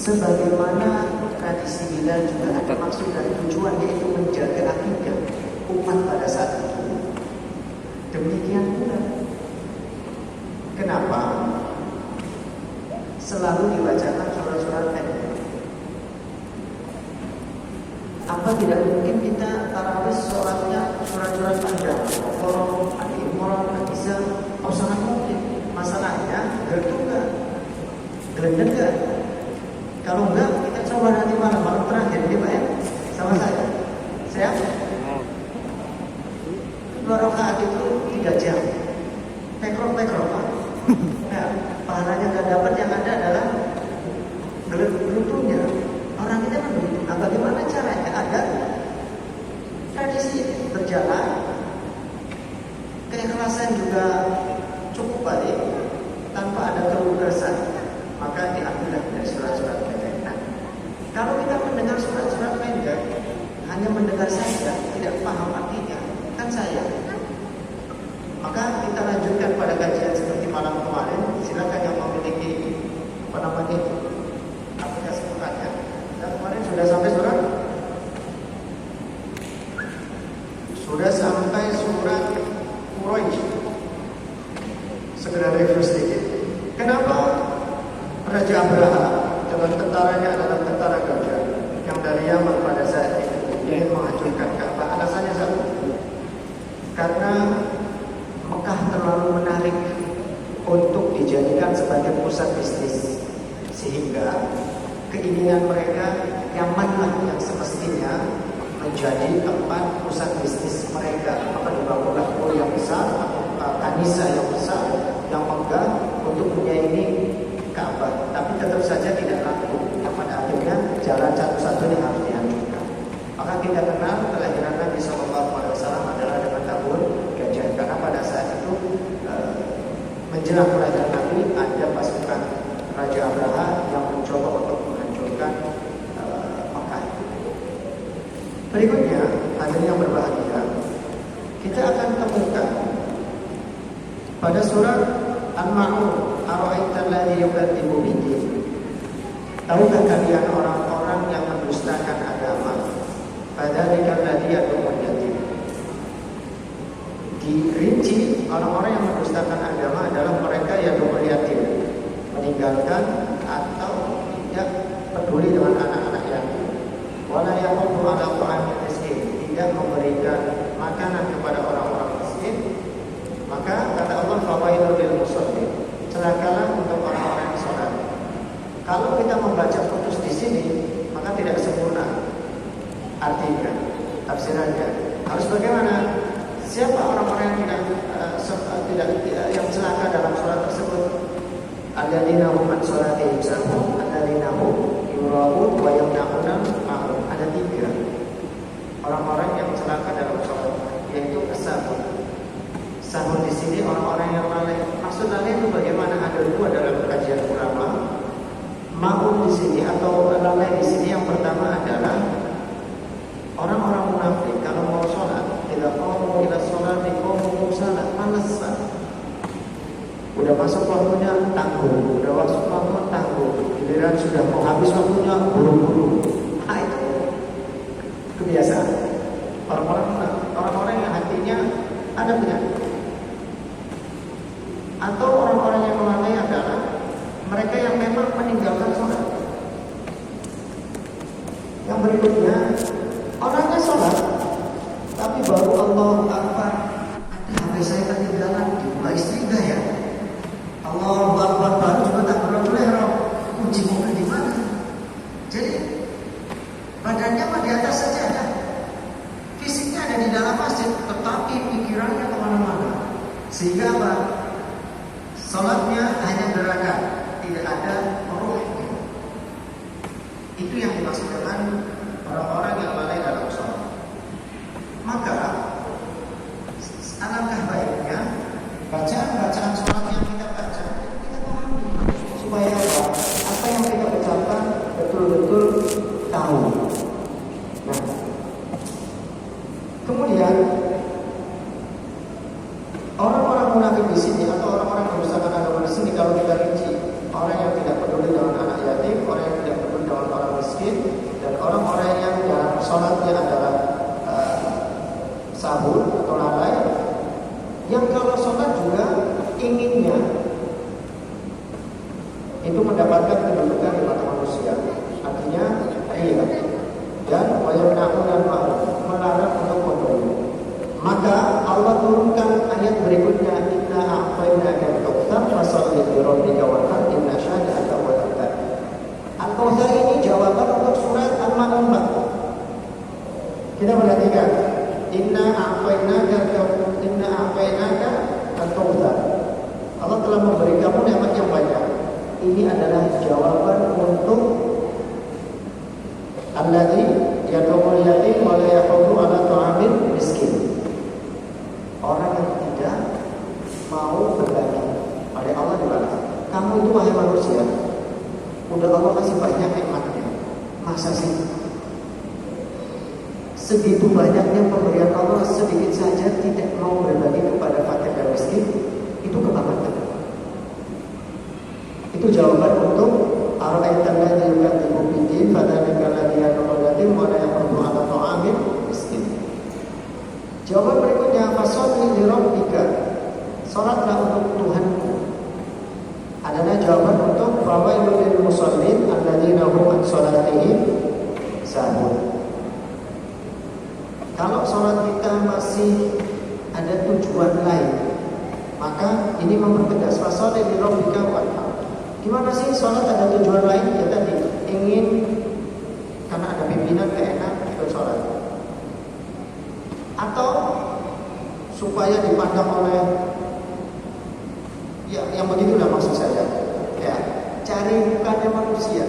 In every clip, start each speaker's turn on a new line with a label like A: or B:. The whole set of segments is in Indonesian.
A: Sebagaimana tradisi Bilal juga ada maksud dan tujuan, yaitu menjaga akidah umat pada saat itu. Demikian pula, kenapa selalu dibacakan surat-surat pendek? Apa tidak mungkin kita tarawih sholatnya surat-surat panjang? Al-Qur'an, Al-Imran, Al-Nisa, sangat mungkin. Masalahnya gelendeng. Kalau enggak, kita coba nanti malam terakhir, ya Pak ya, sama saya. Saya 2 rakaat itu 3 jam. Tekrok Pak. Nah, pahalanya nggak dapat, yang ada adalah gelundungnya. Orang kita kan begitu. Nah, bagaimana caranya agar tradisi berjalan, keikhlasan juga cukup balik tanpa ada kelugasan? Maka diambillah dari surat-surat pendek. Nah, kalau kita mendengar surat-surat pendek, hanya mendengar saja, tidak paham artinya, kan sayang. Maka kita lanjutkan pada kajian seperti malam kemarin. Silakan yang memiliki aplikasi Qurannya. Dan kemarin sudah sampai surat Quraisy. Segera review sedikit. Kenapa Raja Abraha dengan tentaranya adalah tentara gajah yang dari Yaman pada saat itu ingin menghancurkan Ka'bah? Alasannya satu, karena Mekah terlalu menarik untuk dijadikan sebagai pusat bisnis, sehingga keinginan mereka Yamanlah yang semestinya menjadi tempat pusat bisnis mereka. Maka dibangunlah mall yang besar atau kanisa yang besar yang megah untuk menyaingi Ka'bah, tapi tetap saja tidak laku. Pada akhirnya jalan satu-satunya harus dihancurkan. Maka kita kenal kelahiran Nabi SAW adalah dengan tabur gajah, karena pada saat itu menjelang kelahiran Nabi ada pasukan Raja Abraha yang mencoba untuk menghancurkan Makkah. Berikutnya, hadirin yang berbahagia, kita akan temukan pada surat Al-Ma'un, ara'aital ladzi yukadzibu bid-din. Tahukah kalian orang-orang yang mendustakan agama? Fadzalika alladzi yad'ul yatim. Dirinci, orang-orang yang mendustakan agama adalah mereka yang yad'ul yatim, meninggalkan atau tidak peduli dengan anak-anak yatim. Wala yahuddu 'ala ta'amil miskin, tidak memberikan makanan kepada orang-orang miskin. Maka kata Allah, fawailul lil musallin, celakalah untuk orang-orang yang sholat. Kalau kita membaca putus di sini, maka tidak sempurna artinya, tafsirannya. Harus bagaimana? Siapa orang-orang yang tidak yang celaka dalam sholat tersebut? Alladzina hum an sholatihim sahun, alladzina hum yura'un wa yamna'una ma'ruf. Ada 3 orang-orang yang celaka dalam sholat, yaitu as-sahun. Sahun di sini orang-orang yang lalai. Maksud lalai itu bagaimana? Ada 2 dalam kajian ulama. Ma'un di sini atau lalai di sini, yang pertama adalah orang-orang munafik kalau mau sholat, tidak mau kita sholat di kaum salat, malesan. Udah masuk waktunya tangguh, udah masuk waktu tangguh. Giliran sudah mau habis waktunya buru-buru. Nah, itu kebiasaan orang-orang yang hatinya ada penyakit. Atau orang-orang yang melalai adalah mereka yang memang meninggalkan sholat. Yang berikutnya, orangnya sholat, tapi baru Allah Akbar, HP saya ketinggalan, dibuka istri enggak ya? Allah Akbar baru juga tak boleh, kunci mobil di mana? Jadi badannya mah di atas saja ada, fisiknya ada di dalam masjid, tetapi pikirannya kemana-mana. Sehingga apa? Salatnya hanya gerakan, tidak ada ruhnya. Itu yang dimaksud dengan orang-orang yang lalai dalam salat. Maka alangkah baiknya bacaan-bacaan salat yang kita baca, kita pahami supaya apa yang kita ucapkan betul-betul tahu. Nah, kemudian orang-orang munafik di sini atau orang-orang yang mendustakan agama di sini, kalau kita rinci, orang yang tidak peduli dengan anak yatim, orang yang tidak peduli sahur atau lalai, yang kalau sholat juga inginnya itu mendapatkan kedudukan di mata manusia, artinya iya, dan wayamna'un melarang untuk memberi. Maka Allah turunkan ayat berikutnya, inna a'tainaka al-kautsar fasholli li rabbika wanhar inna syani'aka huwal abtar. Al-Kautsar ini jawaban untuk surat Al-Ma'un. Kita perhatikan, inna a'tainaka al-kautsar. Allah telah memberi kamu nikmat yang banyak. Ini adalah jawaban untuk alladzi yad'ul yatim wa la yahuddu 'ala ta'amil miskin. Orang yang tidak mau berbagi oleh Allah dibalas. Kamu itu wahai manusia, udah Allah kasih banyak nikmatnya, masa sih segitu banyaknya pemberian Allah sedikit saja tidak mau berbagi kepada fakir dan miskin? Itu kebangetan. Itu jawaban untuk ara'aital ladzi yukadzibu bid-din fadzalika alladzi yad'ul yatim wa la yahuddu 'ala ta'amil miskin. Jawaban berikutnya, fasholli li rabbika, salatlah untuk Tuhanmu, adalah jawaban untuk fawailul lil musallin alladzina hum an shalatihim sahun. Kalau salat kita masih ada tujuan lain, maka ini mempertegas fasholli li rabbika wanhar. Gimana sih salat ada tujuan lain? Ya tadi ingin karena ada pimpinan enak ikut salat, atau supaya dipandang oleh ya yang begitulah maksud saya, ya cari mukanya manusia,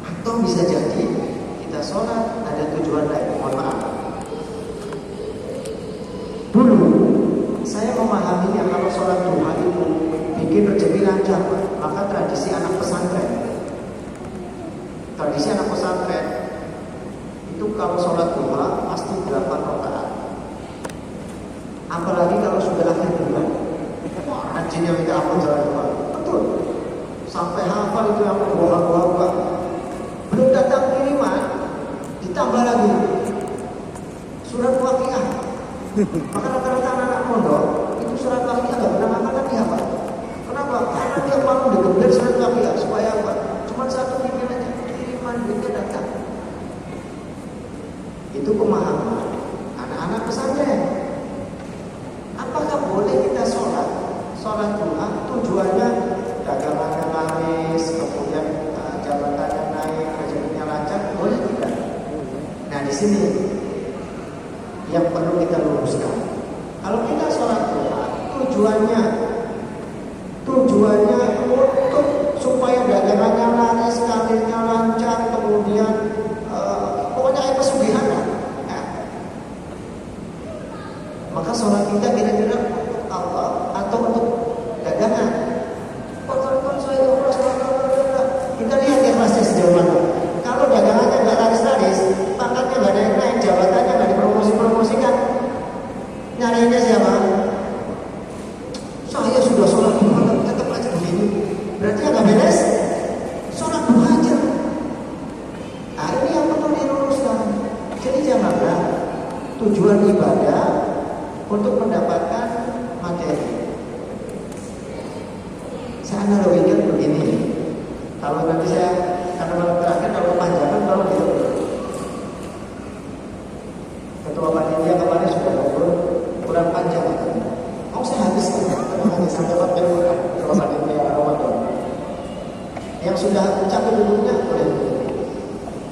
A: atau bisa jadi kita sholat ada tujuan lain. Mohon maaf, dulu saya memahaminya kalau sholat duha itu bikin rezeki lancar, maka tradisi anak pesantren itu kalau sholat duha pasti 8 rakaat. Apalagi kalau sudah akhir bulan, wah rajinnya minta ampun sholat duha. Betul, sampai hafal itu yang doa-doa. Belum datang kiriman, ditambah lagi surat Waqiah. Maka rata-rata anak-anak pondok itu surat Waqiah nggak pernah hafal dihafal. Kenapa? Karena dia malu digeber surat Waqiah supaya apa? Cuma satu pikir aja, kiriman duitnya datang. Itu pemahaman anak-anak pesantren. Apakah boleh kita sholat duha tujuannya dagangannya laris, kemudian jabatannya naik, rezekinya lancar? Boleh tidak? Nah di sini yang perlu kita luruskan. Kalau kita sholat duha tujuannya untuk supaya dagangannya laris, karirnya lancar, kemudian pokoknya ada pesugihan. Maka sholat kita kira-kira untuk Allah atau untuk dagangan? Kita lihat ikhlasnya sejauh mana. Kalau dagangannya nggak laris-laris, pangkatnya nggak naik-naik, jabatannya nggak dipromosi-promosikan, nyariinnya siapa? Saya sudah sholat duha tetap aja begini, berarti nggak beres. Sholat duha aja. Nah ini yang perlu diluruskan. Jadi janganlah tujuan ibadah untuk mendapatkan materi. Saya analogikan begini. Kalau nanti saya karena malam terakhir kalau kepanjangan kalau gitu. Ketua panitia kemarin sudah ngobrol kurang panjang katanya. Mau saya habiskan hanya sampai 4 bulan ketua panitia Ramadan. Yang sudah mencapai dulunya boleh.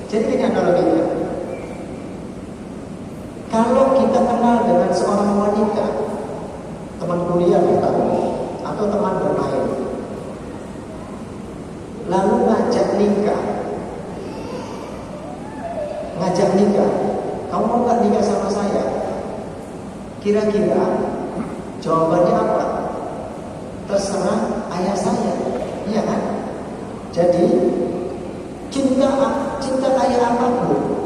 A: Jadi ini analoginya. Kalau kita kenal dengan seorang wanita, teman kuliah misalnya, atau teman bermain, lalu ngajak nikah, kamu mau gak nikah sama saya? Kira-kira jawabannya apa? Terserah ayah saya, iya kan? Jadi cinta kayak apapun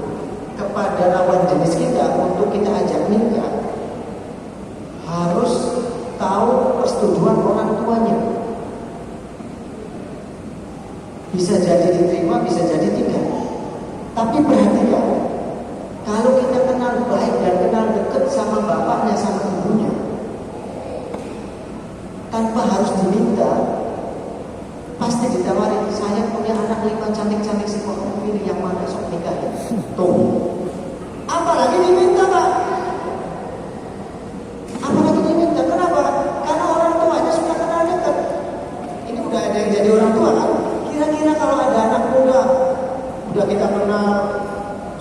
A: kepada lawan jenis kita untuk kita ajak nikah harus tahu persetujuan orang tuanya. Bisa jadi diterima, bisa jadi tidak. Tapi perhatikan, kalau kita kenal baik dan cantik-cantik semua, kamu pilih yang mana sok nikah. Tuh. Apalagi diminta, Pak. Apalagi diminta. Kenapa? Karena orang tuanya sudah kenal dekat. Ini udah ada yang jadi orang tua kan? Kira-kira kalau ada anak muda, udah kita kenal,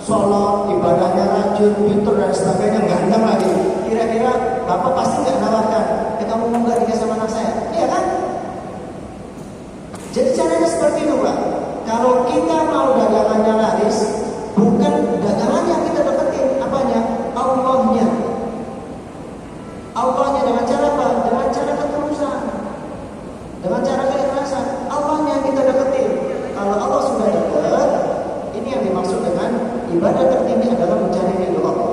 A: sholat, ibadahnya rajin, pintar dan sebagainya, ganteng lagi. Kira-kira bapak pasti nggak nawarkan, kamu mau nggak nikah sama anak saya? Iya kan? Jadi caranya seperti itu, Pak. Kalau kita mau dagangannya laris, bukan dagangannya kita deketin, apanya? Allahnya. Allahnya dengan cara apa? Dengan cara ketulusan, dengan cara keikhlasan. Allahnya kita deketin. Kalau Allah sudah dekat, ini yang dimaksud dengan ibadah tertinggi adalah mencari ridho Allah.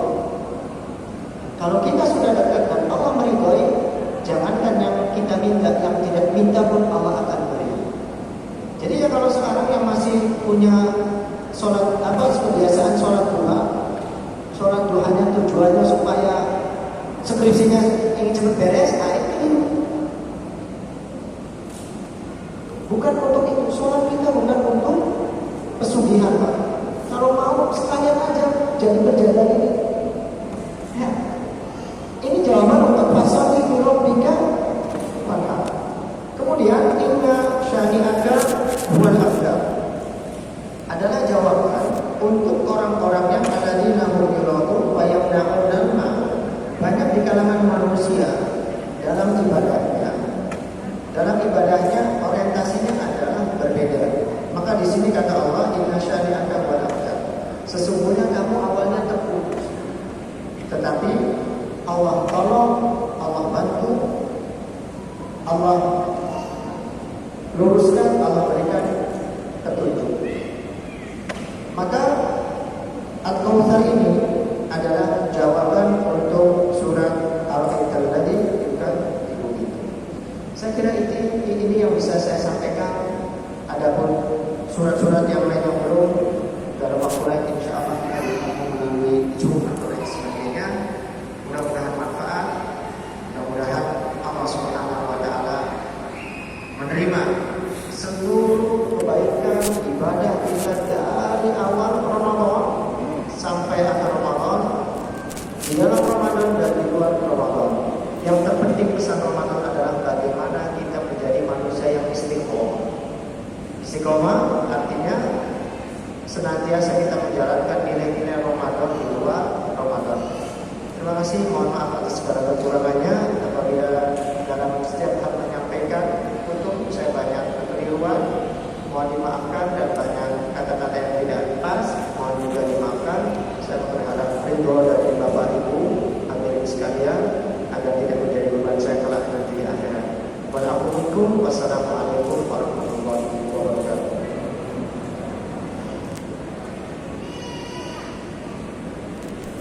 A: Kalau kita sudah dekat dan Allah meridhoi, jangankan yang kita minta, yang tidak minta pun Allah akan beri. Jadi ya kalau sekarang yang masih punya sholat kebiasaan sholat duhanya tujuannya supaya skripsinya ingin cepat beres, itu bukan untuk itu. Sholat kita bukan untuk pesugihan, Pak. Kalau mau sekalian aja jadi pejabat ini. Ya. Ini jawaban untuk pasal di rabbika wanhar. Kemudian inna syani'aka huwal abtar adalah jawaban untuk orang-orang yang alladzina hum yura'un wa yamna'un ma. Banyak di kalangan manusia dalam ibadahnya. Dalam ibadahnya orientasinya adalah berbeda. Maka di sini kata Allah inna syani'aka huwal abtar. Sesungguhnya kamu awalnya terputus. Tetapi Allah tolong, Allah bantu, Allah luruskan, Allah berikan petunjuk. Maka Al-Kautsar ini adalah jawaban untuk surat Al-Aital tadi juga itu. Saya kira ini yang bisa saya sampaikan. Adapun surat-surat yang lain yang belum, dalam waktu lain insya Allah kita akan melalui Jumat dan sebagainya. Mudah-mudahan manfaat, mudah-mudahan Allah Subhanahu wa taala menerima seluruh kebaikan ibadah kita dari awal Ramadan sampai akhir Ramadan, di dalam Ramadan dan di luar Ramadan. Yang terpenting pesan Ramadan adalah bagaimana kita menjadi manusia yang istiqomah. Istiqomah artinya senantiasa kita menjalankan nilai-nilai Ramadan di luar Ramadan. Terima kasih, mohon maaf atas segala kekurangannya. Apabila dalam setiap hal menyampaikan untuk saya banyak kekeliruan, mohon dimaafkan, dan banyak kata-kata yang tidak pas, mohon juga dimaafkan. Saya berharap ridho dari Bapak Ibu hadirin sekalian agar tidak menjadi beban saya kelak nanti di akhirat. Wassalamualaikum warahmatullahi wabarakatuh.